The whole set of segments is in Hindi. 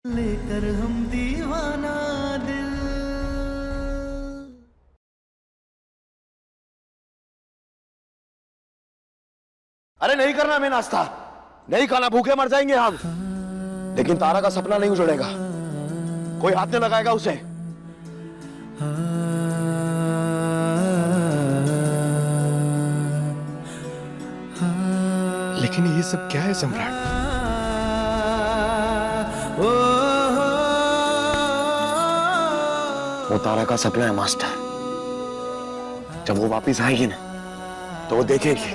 लेकर हम दीवाना दिल। अरे नहीं करना हमें नाश्ता, नहीं खाना, भूखे मर जाएंगे हम। लेकिन तारा का सपना नहीं उजड़ेगा, कोई हाथ नहीं लगाएगा उसे। लेकिन ये सब क्या है सम्राट? वो तारा का सपना है मास्टर। जब वो वापस आएगी ना तो वो देखेगी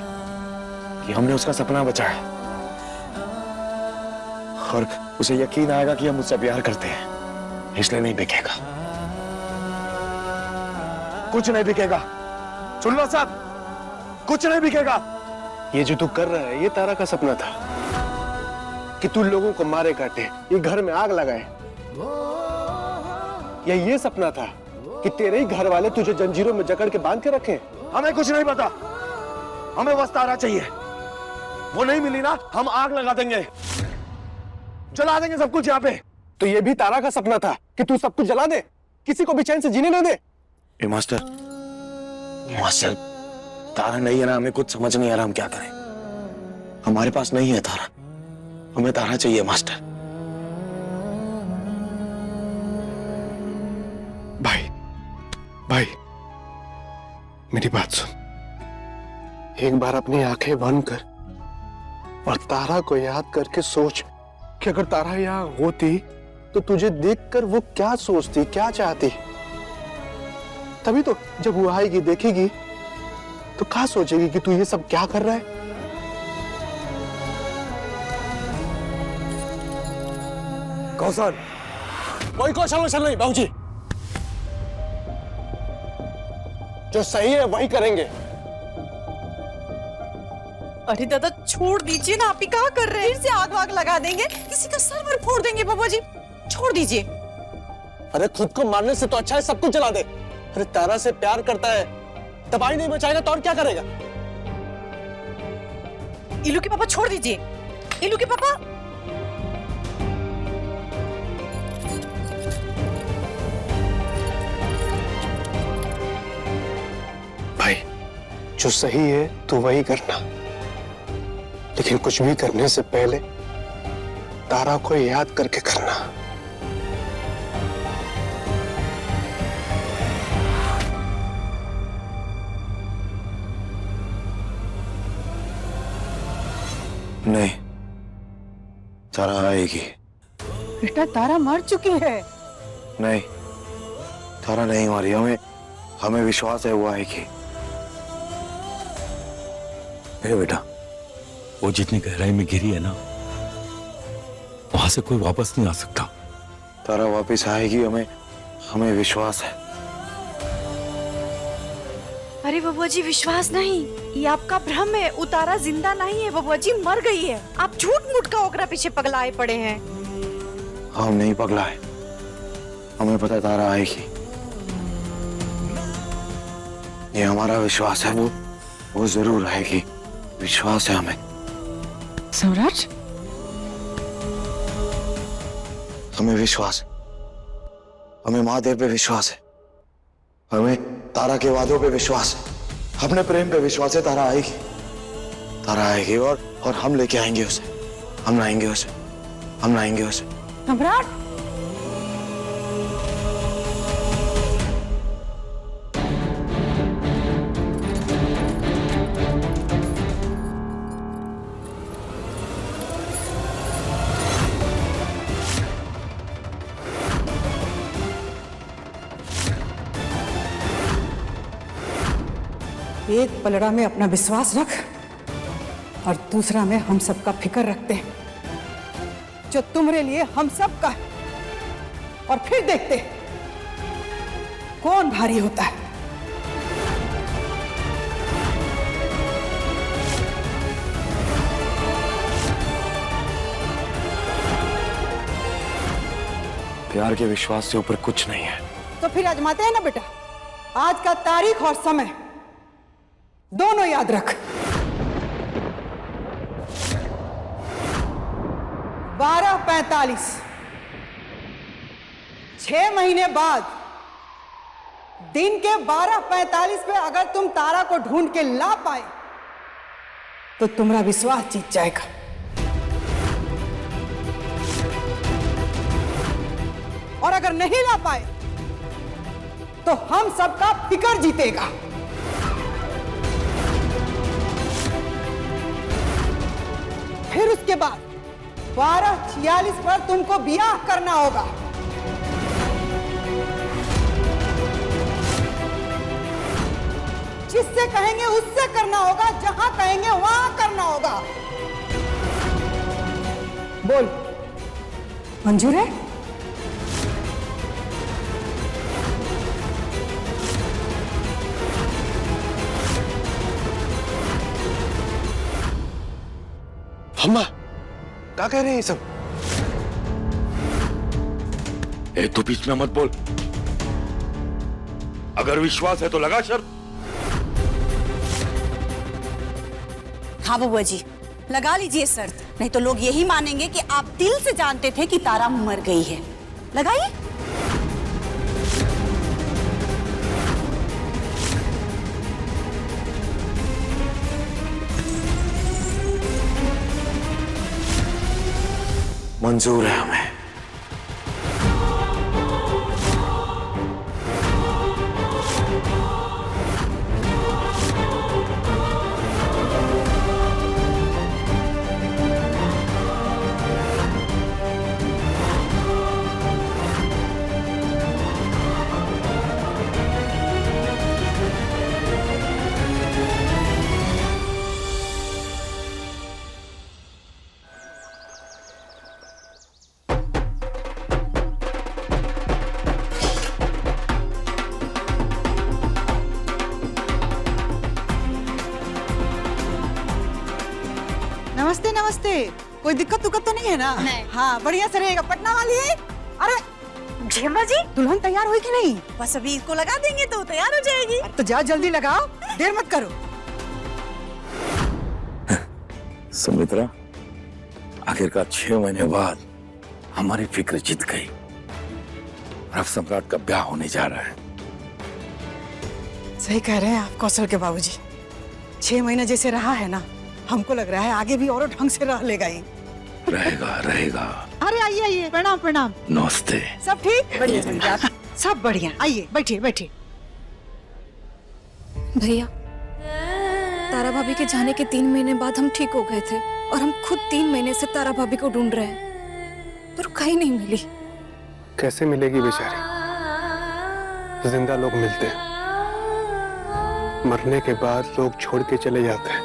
कि हमने उसका सपना बचाया, और उसे यकीन आएगा कि हम उससे प्यार करते हैं, इसलिए नहीं बिकेगा, कुछ नहीं बिकेगा। सुन लो सब, कुछ नहीं बिकेगा। ये जो तू कर रहा है ये तारा का सपना था कि तू लोगों को मारे काटे, ये घर में आग लगाए। या ये सपना था कि तेरे ही घर वाले तुझे जंजीरों में जकड़ के बांध के रखे? हमें कुछ नहीं पता, हमें बस तारा चाहिए। वो नहीं मिली ना, हम आग लगा देंगे, जला देंगे सब कुछ यहाँ पे। तो ये भी तारा का सपना था कि तू सब कुछ जला दे, किसी को भी चैन से जीने न दे। मास्टर, मास्टर, तारा नहीं है ना, हमें कुछ समझ नहीं आ रहा हम क्या करें। हमारे पास नहीं है तारा, हमें तारा चाहिए मास्टर। भाई, भाई, मेरी बात सुन। एक बार अपनी आंखें बंद कर और तारा को याद करके सोच कि अगर तारा यहाँ होती तो तुझे देखकर वो क्या सोचती, क्या चाहती। तभी तो जब वो आएगी देखेगी तो क्या सोचेगी कि तू ये सब क्या कर रहा है। कौशल, कोई कौशल वौशल नहीं बाबूजी, जो सही है वही करेंगे। अरे दादा छोड़ दीजिए ना, आप ही क्या कर रहे हैं? फिर से आग वाग लगा देंगे, किसी का सर्वर फोड़ देंगे। बाबा जी छोड़ दीजिए। अरे खुद को मारने से तो अच्छा है सब कुछ जला दे। अरे तारा से प्यार करता है, तबाही नहीं बचाएगा तो और क्या करेगा? इलू के पापा छोड़ दीजिए, इलू के पापा। भाई जो सही है तू वही करना, लेकिन कुछ भी करने से पहले तारा को याद करके करना। नहीं, तारा आएगी। बेटा तारा मर चुकी है। नहीं, तारा नहीं मरी, हमें विश्वास है वो आएगी। बेटा, वो जितनी गहराई में गिरी है ना, वहां से कोई वापस नहीं आ सकता। तारा वापस आएगी, हमें विश्वास है। अरे बबुआ जी विश्वास नहीं, ये आपका भ्रम है। उतारा जिंदा नहीं है बबुआ जी, मर गई है। आप झूठ मूठ का ओकरा पीछे पगलाए पड़े हैं। हम नहीं पगलाए, हमें पता तारा आएगी, ये हमारा विश्वास है। वो जरूर आएगी, विश्वास है हमें। सम्राट, हमें विश्वास है, हमें महादेव पे विश्वास है, हमें तारा के वादों पे विश्वास है, अपने प्रेम पे विश्वास है। तारा आएगी, तारा आएगी और हम लेके आएंगे उसे, हम लाएंगे उसे, हम लाएंगे उसे। सम्राट, एक पलड़ा में अपना विश्वास रख और दूसरा में हम सबका फिक्र रखते हैं, जो तुम्हारे लिए हम सब का है। और फिर देखते हैं कौन भारी होता है। प्यार के विश्वास से ऊपर कुछ नहीं है। तो फिर आजमाते हैं ना बेटा। आज का तारीख और समय दोनों याद रख। 12:45 6 महीने बाद दिन के 12:45 पे अगर तुम तारा को ढूंढ के ला पाए तो तुम्हारा विश्वास जीत जाएगा। और अगर नहीं ला पाए तो हम सबका फिक्र जीतेगा। फिर उसके बाद 12:46 पर तुमको ब्याह करना होगा। जिससे कहेंगे उससे करना होगा, जहां कहेंगे वहां करना होगा। बोल, मंजूर है? अम्मा क्या कह रहे हैं ये सब? तू बीच में मत बोल। अगर विश्वास है तो लगा शर्त। हाँ बुआ जी, लगा लीजिए शर्त, नहीं तो लोग यही मानेंगे कि आप दिल से जानते थे कि तारा मर गई है। लगाइए। मंजूर है हमें। नमस्ते नमस्ते। कोई दिक्कत तो नहीं है ना? नहीं। हाँ, बढ़िया से रहेगा। पटना वाली है? अरे झेमा जी, दुल्हन तैयार हुई कि नहीं? बस अभी इसको लगा देंगे तो तैयार हो जाएगी। तो जाओ जल्दी लगाओ, देर मत करो। सुमित्रा, आखिरकार 6 महीने बाद हमारी फिक्र जीत गई। अब सम्राट का ब्याह होने जा रहा है। सही कह रहे हैं आप कौशल के बाबूजी। 6 महीने जैसे रहा है ना, हमको लग रहा है आगे भी और ढंग से रह लेगा ही। रहेगा रहेगा। अरे आइए आइए, प्रणाम प्रणाम। नमस्ते। सब ठीक? बढ़िया, सब बढ़िया। आइए बैठिए बैठिए। भैया, तारा भाभी के जाने के 3 महीने बाद हम ठीक हो गए थे और हम खुद 3 महीने से तारा भाभी को ढूंढ रहे हैं, पर कहीं नहीं मिली। कैसे मिलेगी बेचारी? जिंदा लोग मिलते हैं, मरने के बाद लोग छोड़ के चले जाते हैं,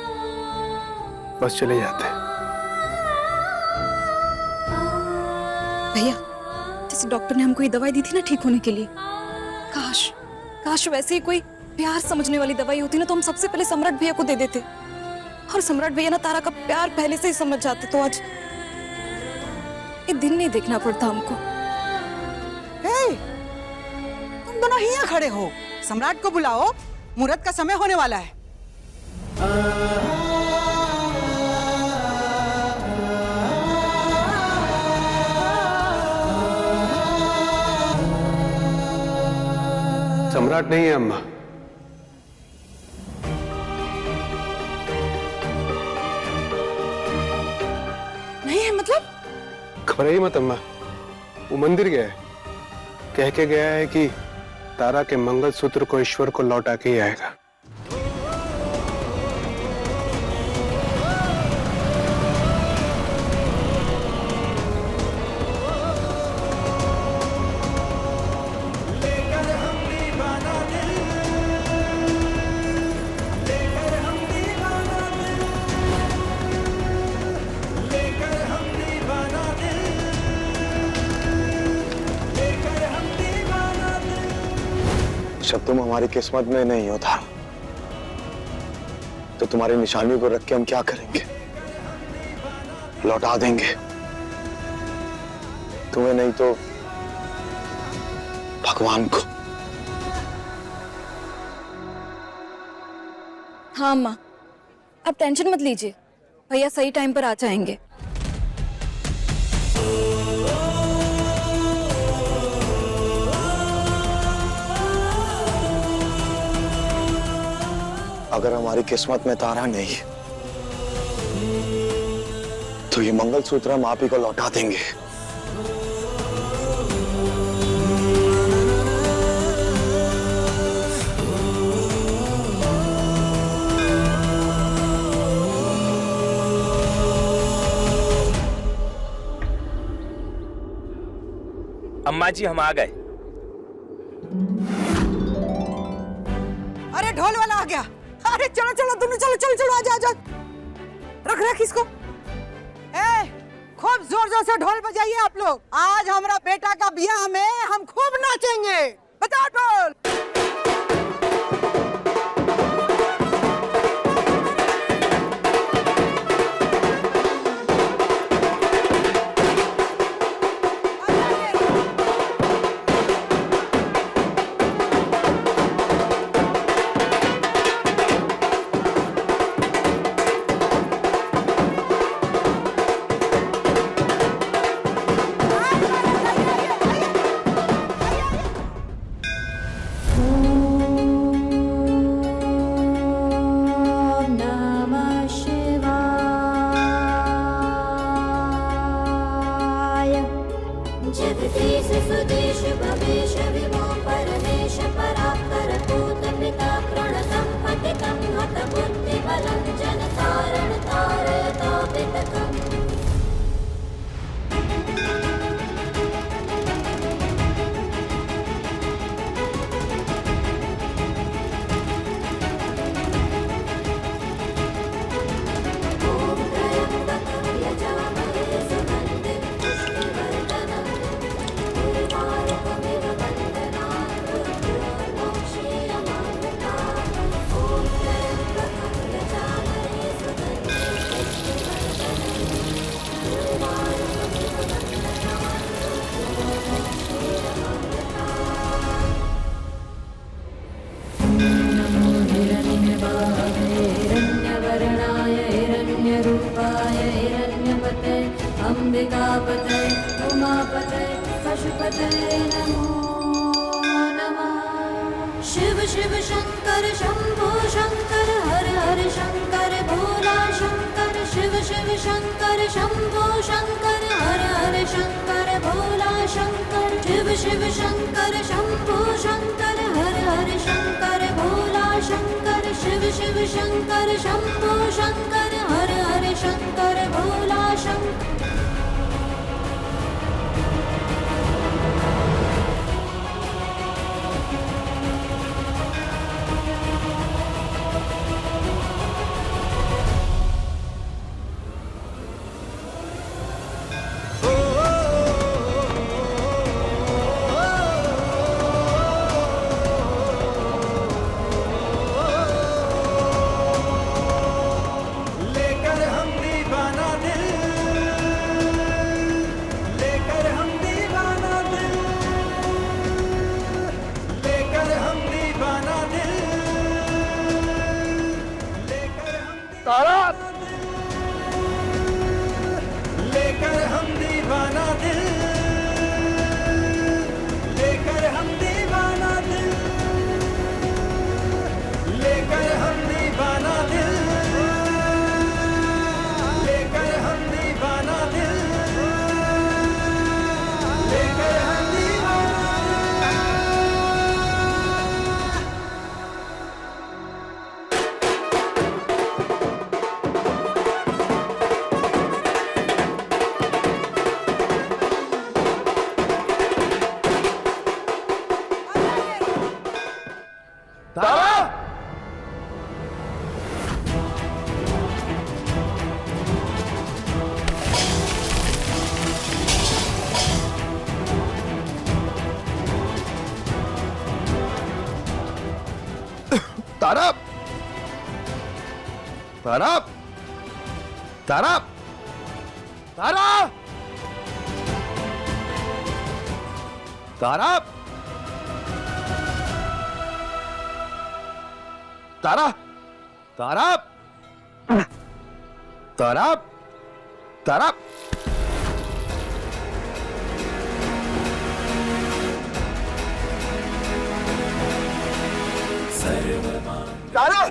बस चले जाते हैं। भैया, जैसे डॉक्टर ने हमको ये दवाई दी थी ना ठीक होने के लिए, काश काश वैसे ही कोई प्यार समझने वाली दवाई होती ना, तो हम सबसे पहले सम्राट भैया को दे देते। और सम्राट भैया ना तारा का प्यार पहले से ही समझ जाते, तो आज ये दिन नहीं देखना पड़ता हमको। तुम दोनों ही यहाँ खड़े हो, सम्राट को बुलाओ, मुहूर्त का समय होने वाला है। सम्राट नहीं है अम्मा। नहीं है मतलब? घबराइए मत अम्मा, वो मंदिर गया है, कह के गया है कि तारा के मंगलसूत्र को ईश्वर को लौटा के ही आएगा। जब तुम हमारी किस्मत में नहीं होता तो तुम्हारी निशानी को रख के हम क्या करेंगे? लौटा देंगे तुम्हें, नहीं तो भगवान को। हाँ अम्मा, आप टेंशन मत लीजिए, भैया सही टाइम पर आ जाएंगे। अगर हमारी किस्मत में तारा नहीं तो ये मंगलसूत्र हम आप ही को लौटा देंगे। अम्मा जी हम आ गए। अरे ढोल वाला आ गया। अरे चलो चलो दोनों, चलो चलो चलो, आजा आजा, रख रख इसको। ए, खूब जोर जोर से ढोल बजाइए आप लोग। आज हमारा बेटा का ब्याह में हम खूब नाचेंगे। बजाओ ढोल। जगदीश सुदेश भवेश विभो परमेश परात्पर भूत पिता प्रणतं पतितं हत बुद्धिबलं जनतारण तारयतापितकम्। अंबिकापते उमापते पशुपते नमो नमः। शिव शिव शंकर शंभो शंकर हर हर शंकर भोला शंकर। शिव शिव शंकर शंभो शंकर हर हर शंकर भोला शंकर। शिव शिव शंकर शंभो शंकर हर हर शंकर भोला शंकर। शिव शिव शंकर शंभो शंकर हर हर शंकर भोला शंकर। तारा, लेकर हम दीवाना दिल, लेकर हम दीवाना दिल, लेकर हम दीवाना दिल, लेकर हम दीवाना दिल, लेकर हम दीवाना। तारा, तारा, तारा, तारा, तारा, तारा, तारा, तारा, तारा, तारा,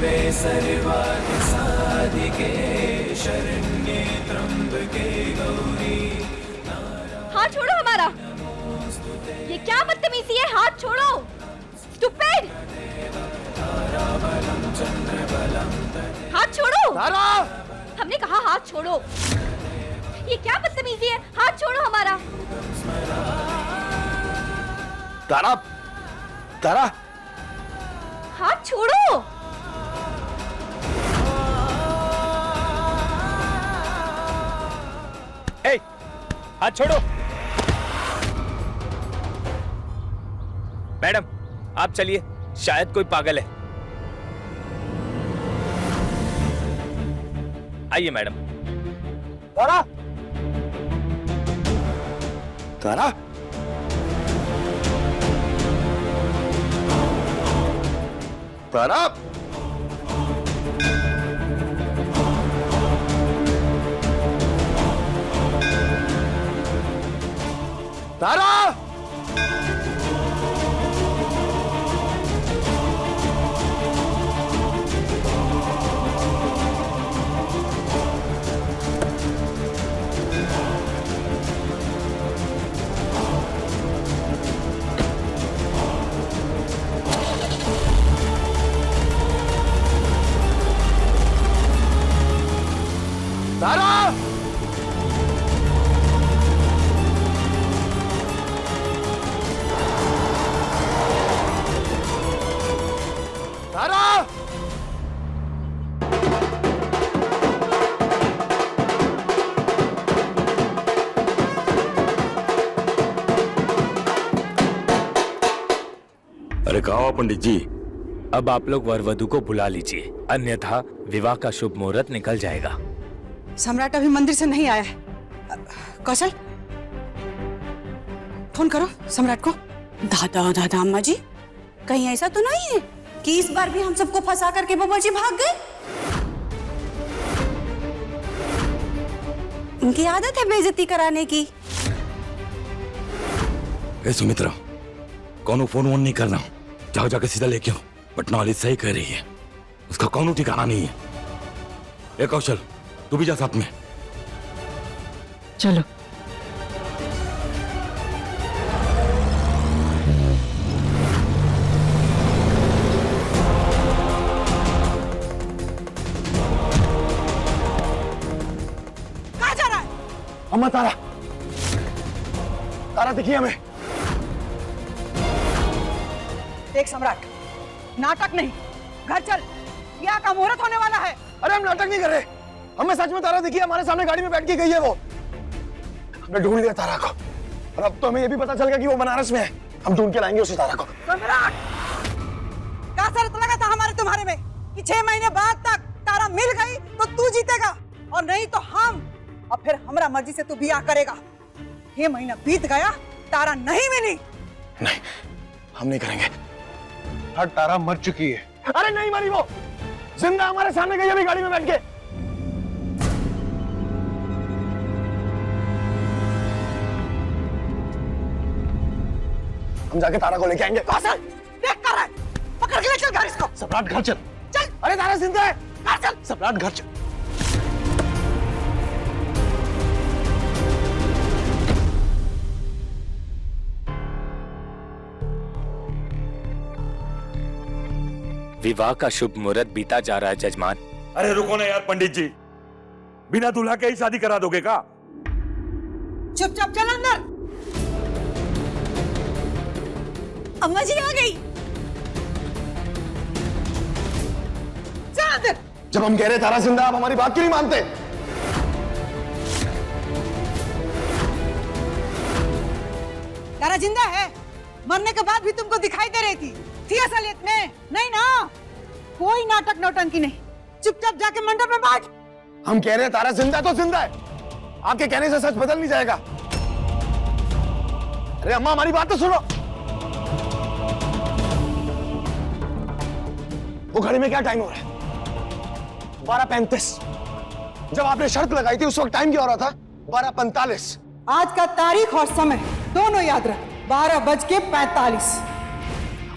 नमोस्तुते सर्वार्थ साधिके शरण्ये त्र्यंबके गौरी। हाथ छोड़ो हमारा। ये क्या बदतमीजी है, हाथ छोड़ो। स्टूपिड। हाथ छोड़ो। तारा! हमने कहा हाथ छोड़ो। ये क्या बदतमीजी है, हाथ छोड़ो हमारा। तारा! तारा! हाथ छोड़ो। ए, हाथ छोड़ो। मैडम आप चलिए, शायद कोई पागल है। आइए मैडम। तारा! तारा! तारा! तारा! तारा! तारा! अरे कहा पंडित जी? अब आप लोग वर वधु को बुला लीजिए, अन्यथा विवाह का शुभ मुहूर्त निकल जाएगा। सम्राट अभी मंदिर से नहीं आया है। कौशल, फोन करो सम्राट को। दादा दादा अम्मा जी, कहीं ऐसा तो नहीं है कि इस बार भी हम सबको फंसा करके बाबा जी भाग गए? उनकी आदत है बेइज्जती कराने की। ए सुमित्रा, कौनो फोन वोन नहीं करना, जाओ जाके सीधा लेके आओ। पटना वाली सही कह रही है, उसका कौनो ठिकाना नहीं है। ए कौशल, तू भी जा साथ में। चलो। कहाँ जा रहा है? अम्मा तारा! तारा दिखी हमें। देख सम्राट, नाटक नहीं, घर चल, ब्याह का मुहूर्त होने वाला है। अरे हम नाटक नहीं कर रहे, हमें सच में तारा दिखी, हमारे सामने गाड़ी में बैठ के गई है वो। हमने ढूंढ लिया तारा को, और अब तो हमें ये भी पता चल गया कि वो बनारस में है। हम ढूंढ के लाएंगे उसे तारा को। सम्राट, क्या शर्त लगा था हमारे तुम्हारे में कि 6 महीने बाद तक तारा मिल गई तो तू जीतेगा, और नहीं तो हम, और फिर हमारा मर्जी से तू ब्याह करेगा। 6 महीना बीत गया, तारा नहीं मिली। नहीं, हम नहीं करेंगे। हर तारा मर चुकी है। अरे नहीं मरी वो, जिंदा हमारे सामने गई अभी गाड़ी में बैठ के। हम जाके तारा को लेके आएंगे। कौशल, देख कर रहा है, पकड़ के ले चल घर इसको। सम्राट घर चल। चल। अरे तारा जिंदा है, घर चल। सम्राट घर चल। विवाह का शुभ मुहूर्त बीता जा रहा है जजमान। अरे रुको ना यार पंडित जी, बिना दूल्हा के ही शादी करा दोगे का? चुपचाप चल अंदर। अम्मा जी आ गई। चल अंदर। जब हम कह रहे तारा जिंदा, आप हमारी बात क्यों नहीं मानते? तारा जिंदा है, मरने के बाद भी तुमको दिखाई दे रही थी असलियत में नहीं ना। कोई नाटक नौटंकी नहीं, चुपचाप जाके मंडप में बैठ। हम कह रहे हैं तारा जिंदा तो जिंदा है, आपके कहने से सच बदल नहीं जाएगा। अरे अम्मा हमारी बात तो सुनो। वो घड़ी में क्या टाइम हो रहा है? 12:35। जब आपने शर्त लगाई थी उस वक्त टाइम क्या हो रहा था? 12:45। आज का तारीख और समय दोनों याद रख, 12:45।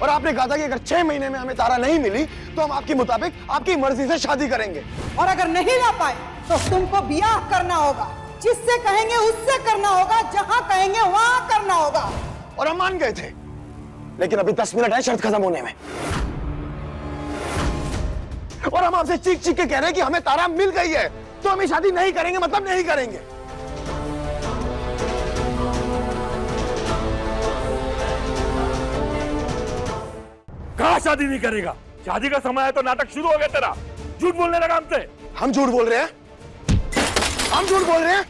और आपने कहा था कि अगर 6 महीने में हमें तारा नहीं मिली तो हम आपके मुताबिक आपकी मर्जी से शादी करेंगे। और अगर नहीं ला पाए तो तुमको ब्याह करना होगा, जिससे कहेंगे उससे करना होगा, जहां कहेंगे वहां करना होगा। और हम मान गए थे, लेकिन अभी 10 मिनट है शर्त खत्म होने में, और हम आपसे चीख चीख के कह रहे हैं कि हमें तारा मिल गई है, तो हम ये शादी नहीं करेंगे, मतलब नहीं करेंगे। कहाँ शादी नहीं करेगा? शादी का समय है तो नाटक शुरू हो गया तेरा। झूठ बोलने लगा हमसे। हम झूठ बोल रहे हैं? हम झूठ बोल रहे हैं?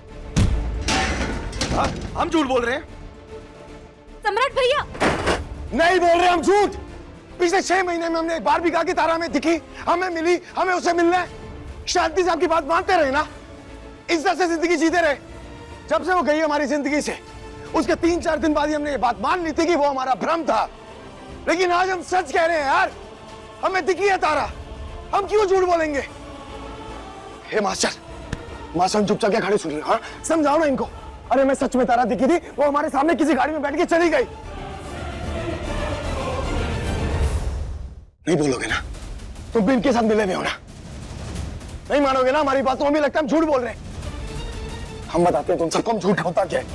हाँ, हम झूठ बोल रहे हैं? सम्राट भैया, नहीं बोल रहे हम झूठ। पिछले 6 महीने में हमने एक बार भी कहा कि तारा हमें दिखी, हमें मिली, हमें उससे मिलना है। शांति से आपकी बात मानते रहे ना, इज्जत से जिंदगी जीते रहे। जब से वो गई हमारी जिंदगी से, उसके 3-4 दिन बाद ही हमने ये बात मान ली थी कि वो हमारा भ्रम था। लेकिन आज हम सच कह रहे हैं यार, हमें दिखी है तारा, हम क्यों झूठ बोलेंगे? हे मास्टर चुपचाप क्या खड़े सुन रहे हो? हाँ, समझाओ ना इनको। अरे मैं सच में तारा दिखी थी, वो हमारे सामने किसी गाड़ी में बैठ के चली गई। नहीं बोलोगे ना? तुम भी इनके साथ मिले हुए हो ना? नहीं मानोगे ना हमारी बात? तो हमें लगता है हम झूठ बोल रहे हैं। हम बताते हैं तुम सबको हम झूठ होता क्या है।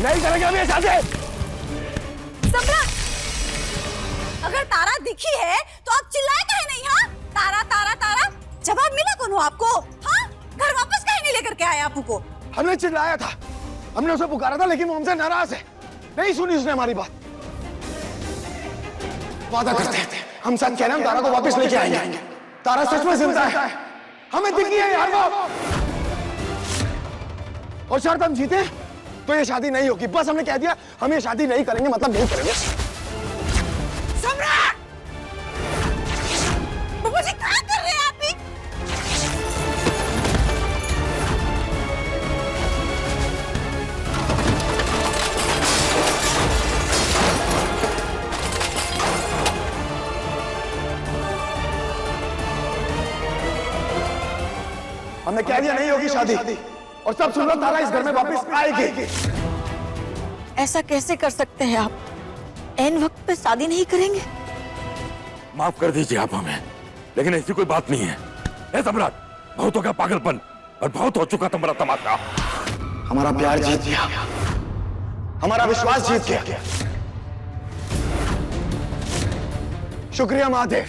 नहीं करेंगे हम ये शादी। सम्राट, अगर तारा दिखी है तो आप चिल्लाए काहे नहीं? हाँ, तारा तारा तारा, जवाब मिला कौन हो आपको? हाँ, घर वापस काहे नहीं लेकर के आए आपू को? हमने चिल्लाया था, हमने उसे पुकारा था, लेकिन वो हमसे नाराज है। नहीं सुनी उसने हमारी बात। वादा करते हैं हम सच कह रहे हैं, हम तारा को वापस लेके आएंगे। तारा सच में जिंदा है, हमें दिखी है यार वो। और शर्त हम जीते तो ये शादी नहीं होगी। बस हमने कह दिया हम ये शादी नहीं करेंगे, मतलब नहीं करेंगे। सम्राट, बाबूजी क्या कर रहे हैं आप भी? हमने कह दिया नहीं होगी शादी, और सब सुन लो, तारा इस घर में वापस आएगी। ऐसा कैसे कर सकते हैं आप? ऐन वक्त पे शादी नहीं करेंगे? माफ कर दीजिए आप हमें, लेकिन ऐसी कोई बात नहीं है। ए सम्राट, बहुत हो गया पागलपन, और बहुत हो चुका तुम्हारा तमाशा। हमारा प्यार जीत गया, हमारा विश्वास जीत गया। शुक्रिया महादेव,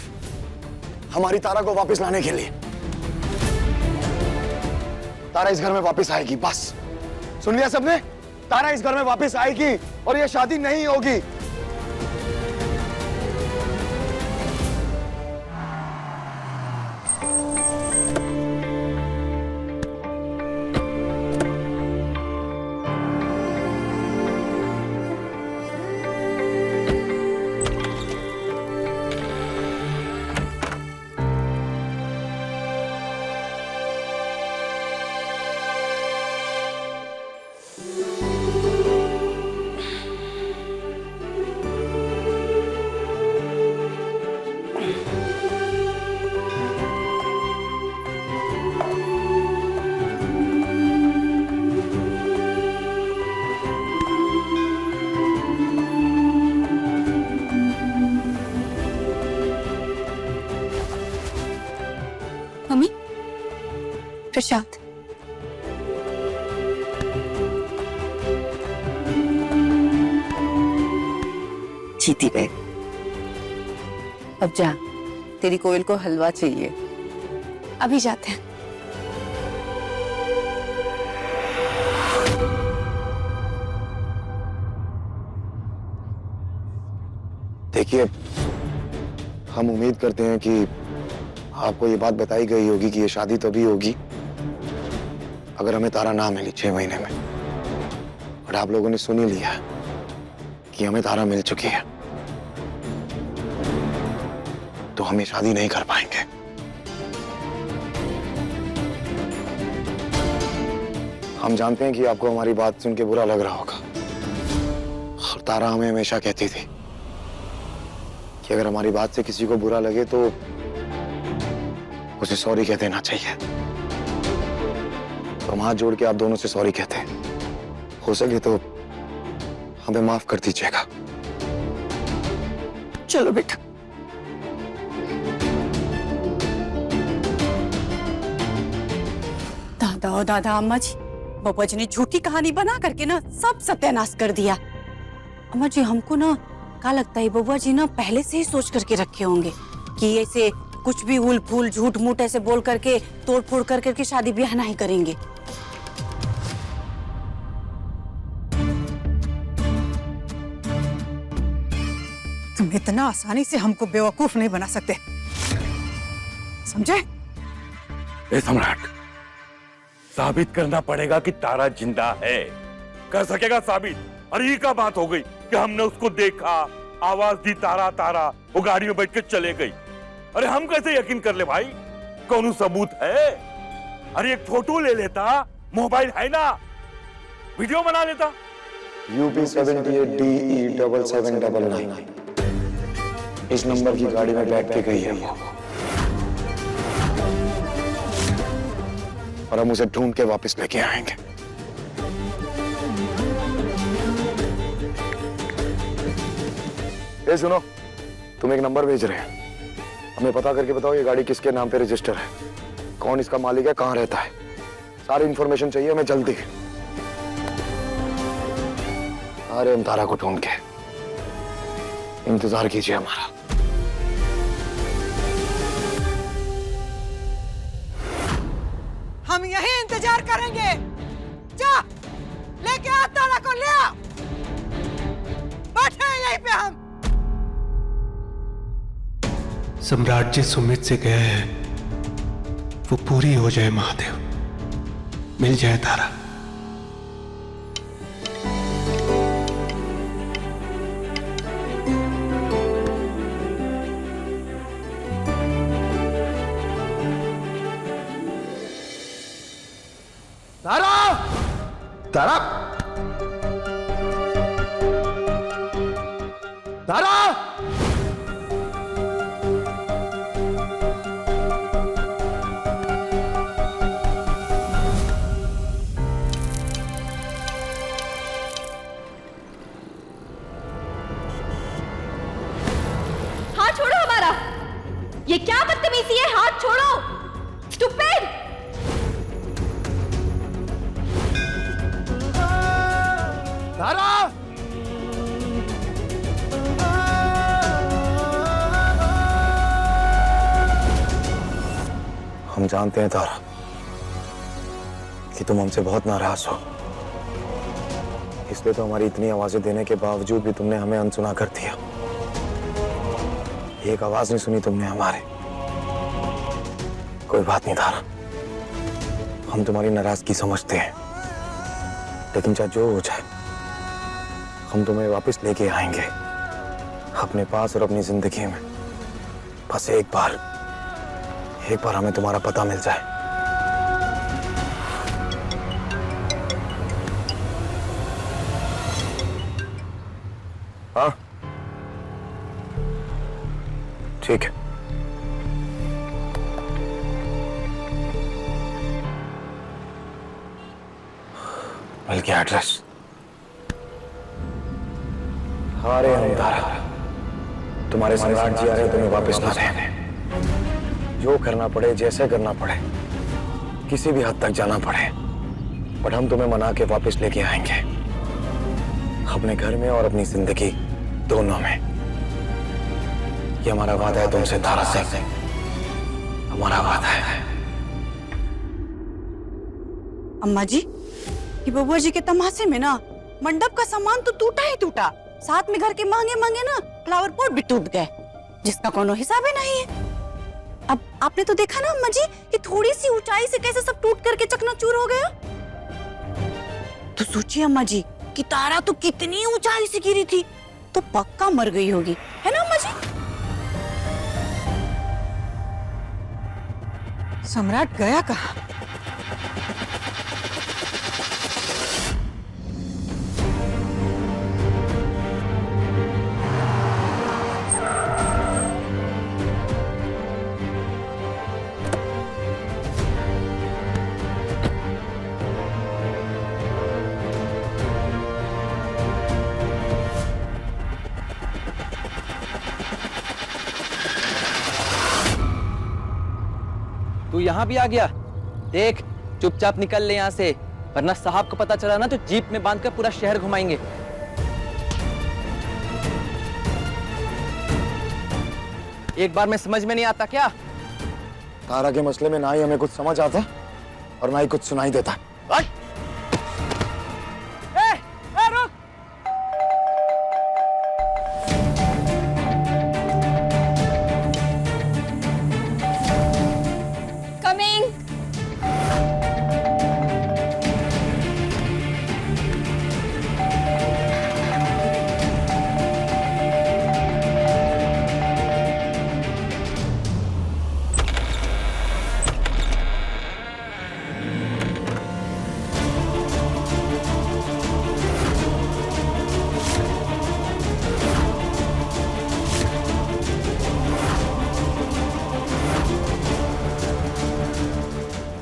हमारी तारा को वापस लाने के लिए। तारा इस घर में वापस आएगी, बस सुन लिया सबने? तारा इस घर में वापस आएगी और ये शादी नहीं होगी। मम्मी, प्रसाद। जीती बहन, अब जा, तेरी कोयल को हलवा चाहिए। अभी जाते हैं। देखिए, हम उम्मीद करते हैं कि आपको ये बात बताई गई होगी कि ये शादी तभी होगी अगर हमें तारा ना मिली 6 महीने में, और आप लोगों ने सुन ही लिया कि हमें तारा मिल चुकी है, तो हम ये शादी नहीं कर पाएंगे। हम जानते हैं कि आपको हमारी बात सुन के बुरा लग रहा होगा, और तारा हमें हमेशा कहती थी कि अगर हमारी बात से किसी को बुरा लगे तो उसे सॉरी कह देना चाहिए। तो हम हाथ जोड़ के आप दोनों से सॉरी कहते हैं। हो सके तो हमें माफ कर दीजिएगा। चलो बेटा। दादा और दादा अम्मा जी, बब्बा जी ने झूठी कहानी बना करके ना सब सत्यानाश कर दिया। अम्मा जी हमको ना क्या लगता है बब्बा जी ना पहले से ही सोच करके रखे होंगे कि ऐसे कुछ भी उल फूल झूठ मूठ ऐसे बोल करके तोड़ फोड़ कर करके शादी ब्याह नहीं करेंगे। तुम इतना आसानी से हमको बेवकूफ नहीं बना सकते, समझे? ए सम्राट, साबित करना पड़ेगा कि तारा जिंदा है। कर सकेगा साबित? अरे ये क्या बात हो गई कि हमने उसको देखा, आवाज दी तारा तारा, वो गाड़ी में बैठ के चले गई। अरे हम कैसे यकीन कर ले भाई? कौन सबूत है? अरे एक फोटो ले लेता, मोबाइल है ना, वीडियो बना लेता। UP78DE7799 इस नंबर की गाड़ी में बैठ के गई है वो, और हम उसे ढूंढ के वापस लेके आएंगे। ए सुनो, तुम एक नंबर भेज रहे हैं, हमें पता करके बताओ ये गाड़ी किसके नाम पे रजिस्टर है, कौन इसका मालिक है, कहां रहता है, सारी इंफॉर्मेशन चाहिए हमें जल्दी। अरे हम तारा को ढूंढ के, इंतजार कीजिए हमारा। हम यही इंतजार करेंगे। जा लेके आ तारा को, ले आ, बैठे हैं यहीं पे हम। सम्राट जी सुमित से गए हैं, वो पूरी हो जाए महादेव, मिल जाए तारा। तारा, तारा, तारा, हाथ छोड़ो हमारा, ये क्या बदतमीजी है? हाथ छोड़ो, स्टूपिड। तारा, हम जानते हैं तारा कि तुम हमसे बहुत नाराज हो, इसलिए तो हमारी इतनी आवाजें देने के बावजूद भी तुमने हमें अनसुना कर दिया। एक आवाज नहीं सुनी तुमने हमारे। कोई बात नहीं तारा, हम तुम्हारी नाराजगी समझते हैं, लेकिन चाहे जो हो जाए हम तुम्हें वापस लेके आएंगे अपने पास और अपनी जिंदगी में। बस एक बार हमें तुम्हारा पता मिल जाए। हाँ ठीक है, मिल गया एड्रेस। अरे हम तारा, तुम्हारे सम्राट जी आ रहे, तुम्हें वापस ना देने। जो करना पड़े, जैसे करना पड़े, किसी भी हद तक जाना पड़े, बट हम तुम्हें मना के वापस लेके आएंगे अपने घर में और अपनी जिंदगी दोनों में। ये हमारा वादा है तुमसे तारा से, हमारा वादा है। अम्मा जी, ये बबुआ जी के तमाशे में ना मंडप का सामान तो टूटा ही टूटा, साथ में घर के महंगे महंगे ना फ्लावर पॉट भी टूट गए, जिसका कोनो हिसाब ही नहीं है। अब आपने तो देखा ना अम्मा जी कि थोड़ी सी ऊंचाई से कैसे सब टूट करके चकनाचूर हो गया। तो सोचिए अम्मा जी कि तारा तो कितनी ऊंचाई से गिरी थी, तो पक्का मर गई होगी, है ना अम्मा जी? सम्राट गया कहाँ? यहाँ भी आ गया? देख, चुपचाप निकल ले यहाँ से, वरना साहब को पता चला ना तो जीप में बांधकर पूरा शहर घुमाएंगे। एक बार में समझ में नहीं आता क्या? तारा के मसले में ना ही हमें कुछ समझ आता और ना ही कुछ सुनाई देता। रुक! कमिंग।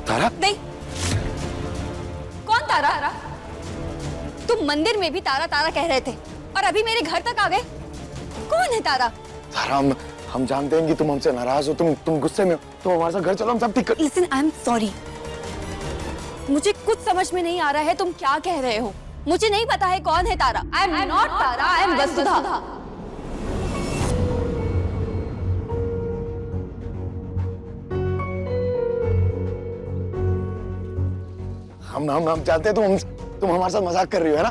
तारा? नहीं, कौन तारा? तुम मंदिर में भी तारा तारा कह रहे थे और अभी मेरे घर तक आ गए। कौन है तारा? तारा, हम जानते हैं कि तुम हमसे नाराज हो, तुम गुस्से में हो, तुम हमारे साथ घर चलो, हम सब ठीक कर। Listen, I am sorry. मुझे कुछ समझ में नहीं आ रहा है तुम क्या कह रहे हो। मुझे नहीं पता है कौन है Tara. I am not Tara, I am Vasudha. हम जानते हैं तुम हमारे साथ मजाक कर रही हो, है ना?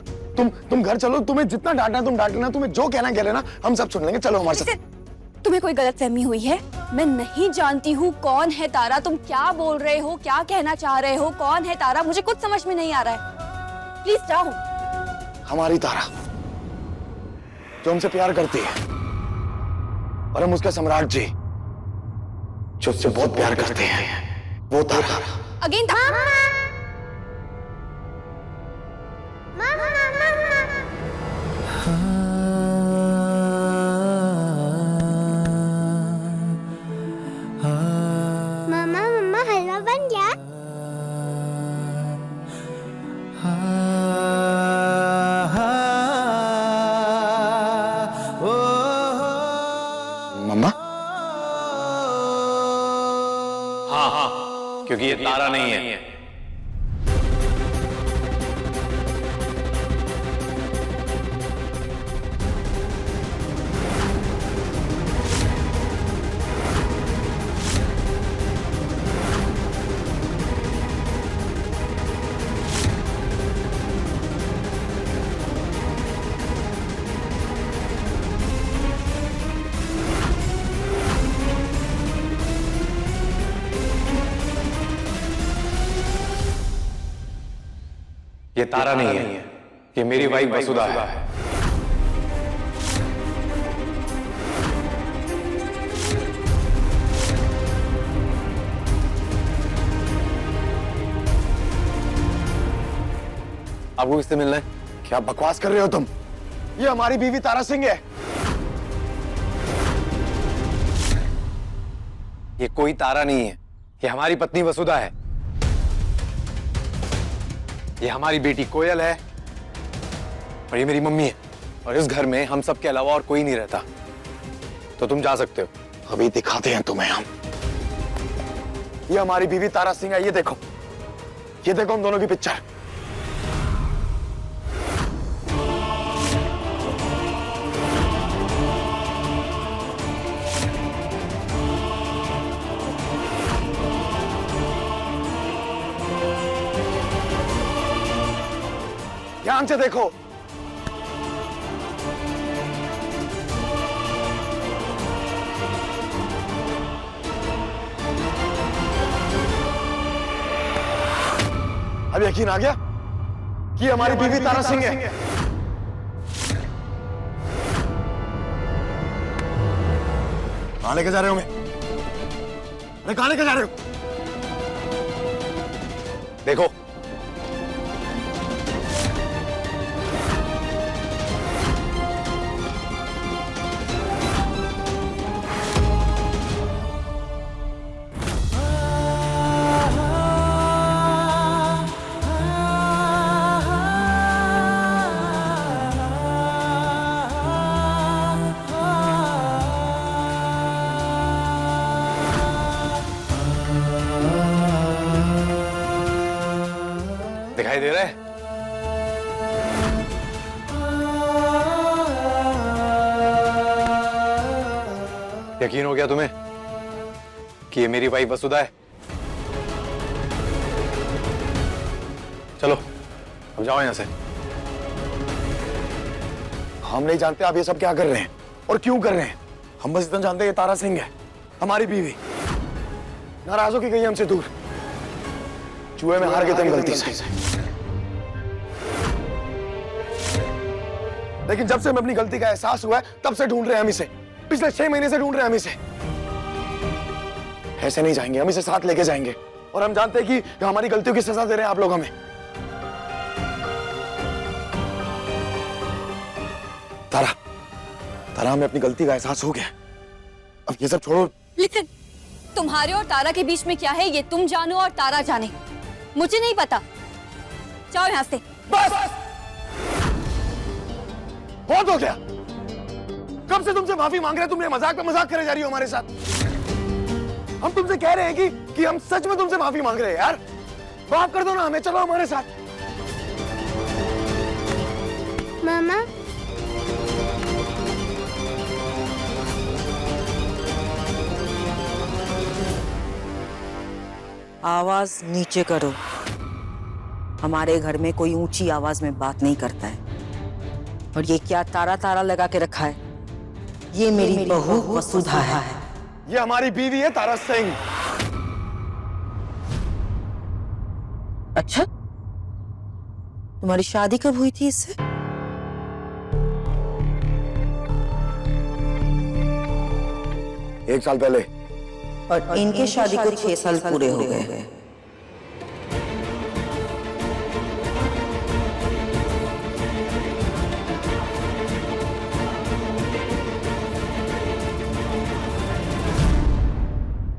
तुम घर चलो, तुम्हें जितना डांटना है तुम डांट लेना, तुम्हें जो कहना कह लेना, हम सब सुन लेंगे। चलो हमारे साथ। तुम्हें कोई गलतफहमी हुई है? मैं नहीं जानती हूँ कौन है तारा। तुम क्या बोल रहे हो, क्या कहना चाह रहे हो? कौन है तारा? मुझे कुछ समझ में नहीं आ रहा है। प्लीज जाओ। हमारी तारा जो हमसे प्यार करती है और हम उसके सम्राट जी जो उससे बहुत प्यार करते हैं, वो तारा। अगेन तारा? मम्मा हलवा बन गया? मम्मा? हाँ, क्योंकि ये तारा नहीं है। ये तारा नहीं है, ये मेरी वाइफ वसुधा है। आपको इससे मिलना है? क्या बकवास कर रहे हो तुम? ये हमारी बीवी तारा सिंह है। ये कोई तारा नहीं है, ये हमारी पत्नी वसुधा है। ये हमारी बेटी कोयल है और ये मेरी मम्मी है। और इस घर में हम सबके अलावा और कोई नहीं रहता। तो तुम जा सकते हो। अभी दिखाते हैं तुम्हें हम। ये हमारी बीवी तारा सिंह है। ये देखो हम दोनों की पिक्चर। ध्यान से देखो। अब यकीन आ गया कि हमारी बीवी तारा सिंह है। कहां लेके जा रहे हो? मैं अरे कहां लेके जा रहे हो? देखो, दिखाई दे रहा है? यकीन हो गया तुम्हें कि ये मेरी वाइफ वसुधा है? चलो अब जाओ यहां से। हम नहीं जानते आप ये सब क्या कर रहे हैं और क्यों कर रहे हैं। हम बस इतना जानते हैं ये तारा सिंह है, हमारी बीवी। नाराज होके गई हमसे दूर। जुए में हार गए थे गलती से। लेकिन जब से हमें अपनी गलती का एहसास हुआ है तब से ढूंढ रहे हैं हम इसे। पिछले 6 महीने से ढूंढ रहे हैं हम इसे। ऐसे नहीं जाएंगे, हम इसे साथ लेके जाएंगे। और हम जानते हैं कि हमारी गलतियों की सजा दे रहे हैं आप लोग हमें। तारा, तारा हमें अपनी गलती का एहसास हो गया। अब ये सब छोड़ो। लेकिन तुम्हारे और तारा के बीच में क्या है ये तुम जानो और तारा जाने, मुझे नहीं पता। जाओ यहाँ से। बस बहुत हो गया। कब से तुमसे माफी मांग रहे हैं, तुम ये मजाक पे मजाक करे जा रही हो हमारे साथ। हम तुमसे कह रहे हैं कि हम सच में तुमसे माफी मांग रहे हैं यार। माफ कर दो ना हमें, चलो हमारे साथ। मामा आवाज नीचे करो। हमारे घर में कोई ऊंची आवाज में बात नहीं करता है। और ये क्या तारा तारा लगा के रखा है? ये मेरी बहू वसुधा है। ये हमारी बीवी है तारा सिंह। अच्छा, तुम्हारी शादी कब हुई थी इससे? एक साल पहले। और इनके शादी को 6 साल पूरे हो गए।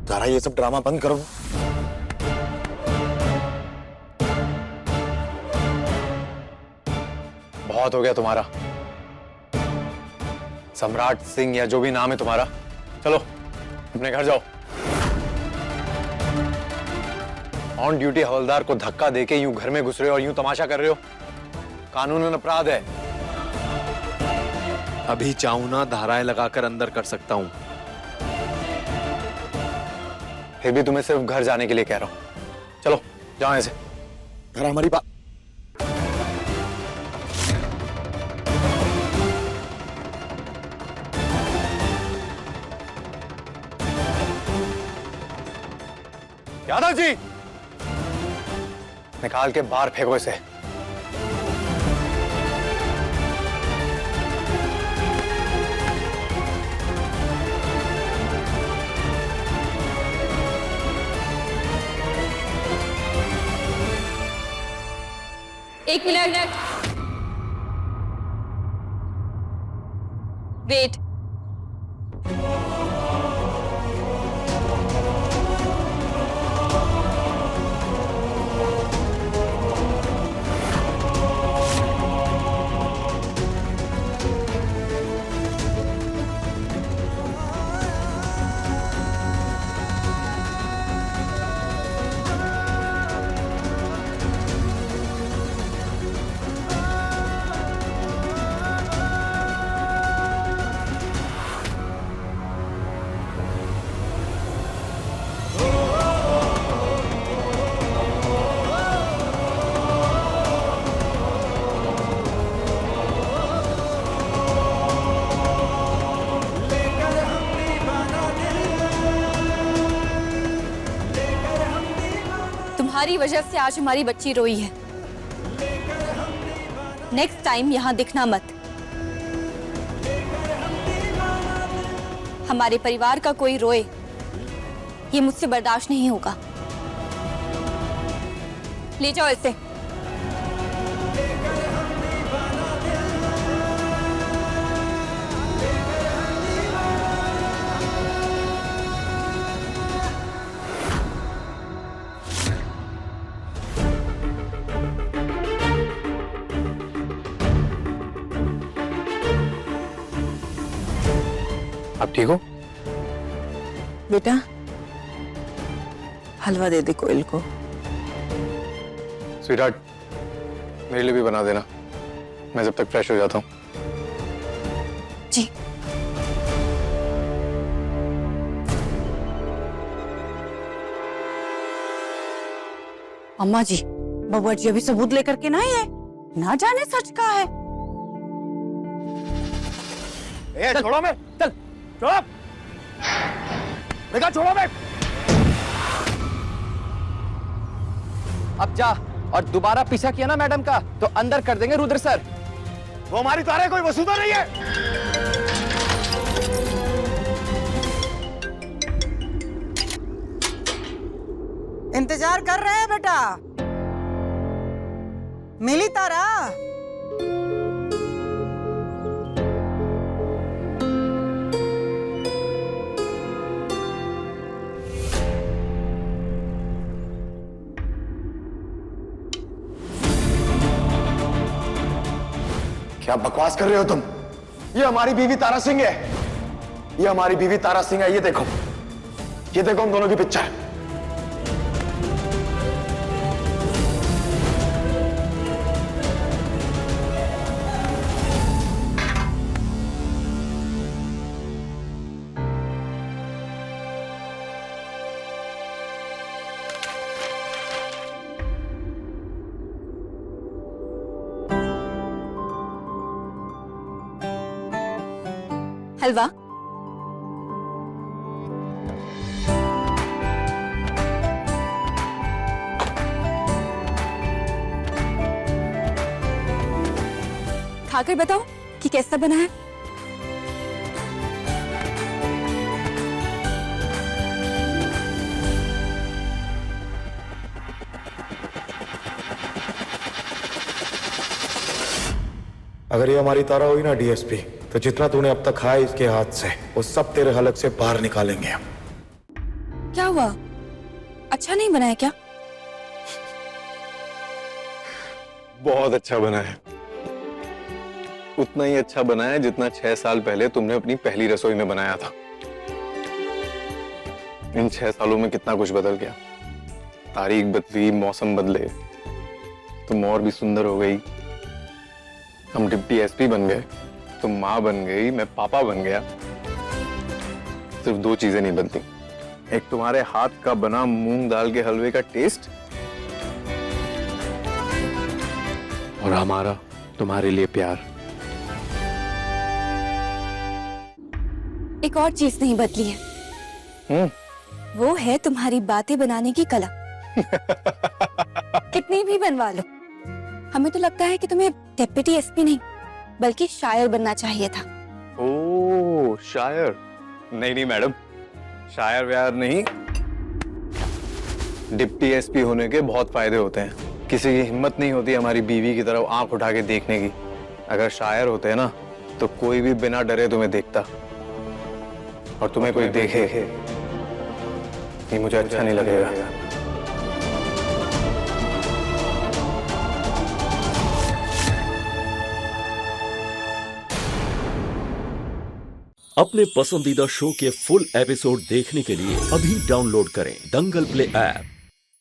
तारा ये सब ड्रामा बंद करो। बहुत हो गया तुम्हारा। सम्राट सिंह या जो भी नाम है तुम्हारा, चलो अपने घर जाओ। ऑन ड्यूटी हवलदार को धक्का देके यूं घर में घुस रहे हो और यूं तमाशा कर रहे हो। कानूनन अपराध है। अभी चाहूं ना धाराएं लगाकर अंदर कर सकता हूं। फिर भी तुम्हें सिर्फ घर जाने के लिए कह रहा हूं। चलो जाओ ऐसे। घर हमारी बात। यादव जी, निकाल के बाहर फेंको इसे। एक मिनट, वेट। तुम्हारी वजह से आज हमारी बच्ची रोई है। नेक्स्ट टाइम यहां दिखना मत। हमारे परिवार का कोई रोए, ये मुझसे बर्दाश्त नहीं होगा। ले जाओ इसे। आप ठीक हो? बेटा हलवा दे दे कोयल को। स्वीटहार्ट, मेरे लिए भी बना देना, मैं जब तक फ्रेश हो जाता हूँ। जी। अम्मा जी, बबुआ जी अभी सबूत लेकर के नहीं है, ना जाने सच का है। ए, छोड़ो मैं, चल, छोड़ो, देखा छोड़ो मैं। अब जा, और दोबारा पीछा किया ना मैडम का तो अंदर कर देंगे रुद्र सर। वो हमारी तारे कोई वसूदा नहीं है। इंतजार कर रहे हैं बेटा, मिली तारा। क्या बकवास कर रहे हो तुम? ये हमारी बीवी तारा सिंह है, ये हमारी बीवी तारा सिंह है। ये देखो हम दोनों की पिक्चर। हलवा। खाकर बताओ कि कैसा बना है। अगर ये हमारी तारा हुई ना डीएसपी, तो जितना तूने अब तक खाया इसके हाथ से, वो सब तेरे हलक से बाहर निकालेंगे हम। क्या हुआ, अच्छा नहीं बनाया क्या? बहुत अच्छा बना है, उतना ही अच्छा बना है जितना 6 साल पहले तुमने अपनी पहली रसोई में बनाया था। इन 6 सालों में कितना कुछ बदल गया, तारीख बदली, मौसम बदले, तुम और भी सुंदर हो गई, हम डिप्टी एसपी बन गए, तुम माँ बन गई, मैं पापा बन गया। सिर्फ 2 चीजें नहीं बदली, एक तुम्हारे हाथ का बना मूंग दाल के हलवे का टेस्ट, और हमारा तुम्हारे लिए प्यार। एक और चीज नहीं बदली है, वो है तुम्हारी बातें बनाने की कला। कितनी भी बनवा लो, हमें तो लगता है कि तुम्हें डेप्यूटी एसपी नहीं बल्कि शायर बनना चाहिए था। ओह, शायर? नहीं मैडम, शायर व्यार नहीं। डिप्टी एसपी होने के बहुत फायदे होते हैं। किसी की हिम्मत नहीं होती हमारी बीवी की तरफ आंख उठा के देखने की। अगर शायर होते हैं ना, तो कोई भी बिना डरे तुम्हें देखता, और तुम्हें कोई देखे ये मुझे अच्छा नहीं लगेगा। अपने पसंदीदा शो के फुल एपिसोड देखने के लिए अभी डाउनलोड करें दंगल प्ले ऐप।